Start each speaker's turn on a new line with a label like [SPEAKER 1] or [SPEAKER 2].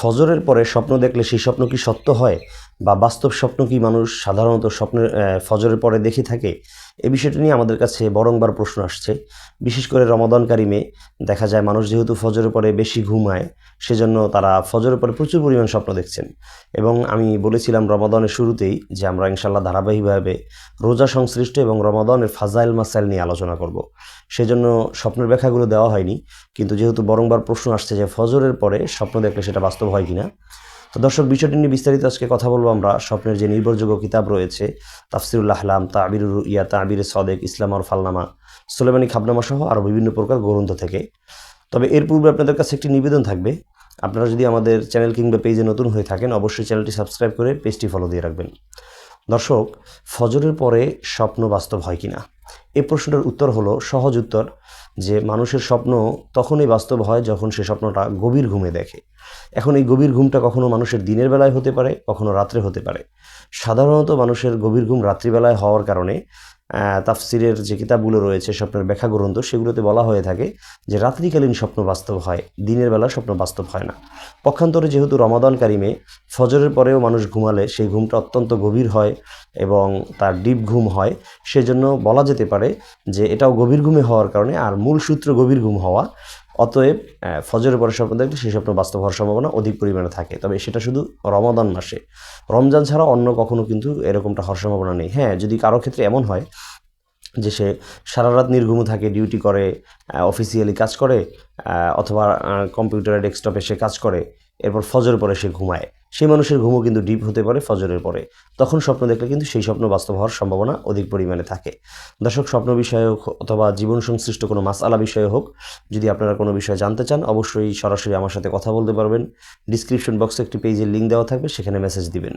[SPEAKER 1] ফজরের পরে স্বপ্ন দেখলে সেই স্বপ্ন কি সত্য হয় বা বাস্তব স্বপ্ন কি মানুষ সাধারণত স্বপ্নের ফজরের পরে দেখে থাকে? এই বিষয়টি নিয়ে আমাদের কাছে বারংবার প্রশ্ন আসছে। বিশেষ করে রমাদান কারিমে দেখা যায় মানুষ যেহেতু ফজরের পরে বেশি ঘুমায়, সেজন্য তারা ফজরের পরে প্রচুর পরিমাণ স্বপ্ন দেখছেন। এবং আমি বলেছিলাম রমাদানের শুরুতেই যে আমরা ইনশাআল্লাহ ধারাবাহিকভাবে রোজা সংশ্লিষ্ট এবং রমাদানের ফাজাইল মাসাইল নিয়ে আলোচনা করব। সেজন্য স্বপ্নের ব্যাখ্যাগুলো দেওয়া হয়নি, কিন্তু যেহেতু বারংবার প্রশ্ন আসছে যে ফজরের পরে স্বপ্ন দেখলে সেটা বাস্তব হয় কিনা, তো দর্শক বিষয়টি নিয়ে বিস্তারিত আজকে কথা বলবো আমরা। স্বপ্নের যে নির্ভরযোগ্য কিতাব রয়েছে তাফসিরুল আহলাম, তাবিরুর রুইয়া, তাবির সদেক, ইসলাম আর ফালনামা, সুলেমানি খাবনামা সহ আরও বিভিন্ন প্রকার গ্রন্থ থেকে। তবে এর পূর্বে আপনাদের কাছে একটি নিবেদন থাকবে, আপনারা যদি আমাদের চ্যানেল কিংবা পেজে নতুন হয়ে থাকেন অবশ্যই চ্যানেলটি সাবস্ক্রাইব করে পেজটি ফলো দিয়ে রাখবেন। দর্শক, ফজরের পরে স্বপ্ন বাস্তব হয় কিনা, এই প্রশ্নটার উত্তর হলো সহজ উত্তর যে মানুষের স্বপ্ন তখনই বাস্তব হয় যখন সে স্বপ্নটা গভীর ঘুমে দেখে। এখন এই গভীর ঘুমটা কখনো মানুষের দিনের বেলায় হতে পারে, কখনো রাত্রে হতে পারে। সাধারণত মানুষের গভীর ঘুম রাত্রিবেলায় হওয়ার কারণে তাফসিরের যে কিতাবগুলো রয়েছে স্বপ্নের ব্যাখ্যা গ্রন্থ, সেগুলোতে বলা হয়ে থাকে যে রাত্রিকালীন স্বপ্ন বাস্তব হয়, দিনের বেলা স্বপ্ন বাস্তব হয় না। পক্ষান্তরে যেহেতু রমাদান কারিমে ফজরের পরেও মানুষ ঘুমালে সেই ঘুমটা অত্যন্ত গভীর হয় এবং তার ডিপ ঘুম হয়, সেজন্য বলা যেতে পারে যে এটাও গভীর ঘুমে হওয়ার কারণে, আর মূল সূত্র গভীর ঘুম হওয়া, অতএব ফজরের পরে স্বপ্ন দেখলে সেই স্বপ্ন বাস্তব হওয়ার সম্ভাবনা অধিক পরিমাণে থাকে। তবে সেটা শুধু রমাদান মাসে, রমজান ছাড়া অন্য কখনো কিন্তু এরকমটা হওয়ার সম্ভাবনা নেই। হ্যাঁ, যদি কারো ক্ষেত্রে এমন হয় যে সে সারা রাত নির্ঘুম থাকে, ডিউটি করে, অফিসিয়ালি কাজ করে, অথবা কম্পিউটারের ডেস্কটপে সে কাজ করে, এরপর ফজর পরে সে ঘুমায়, সেই মানুষের ঘুমও কিন্তু ডিপ হতে পারে ফজরের পরে। তখন স্বপ্ন দেখলে কিন্তু সেই স্বপ্ন বাস্তব হওয়ার সম্ভাবনা অধিক পরিমাণে থাকে। দর্শক, স্বপ্ন বিষয়ে হোক অথবা জীবন সংশ্লিষ্ট কোনো মাসআলা বিষয়ে হোক, যদি আপনারা কোনো বিষয় জানতে চান অবশ্যই সরাসরি আমার সাথে কথা বলতে পারবেন। ডিসক্রিপশন বক্সে একটি পেজের লিঙ্ক দেওয়া থাকবে, সেখানে মেসেজ দিবেন।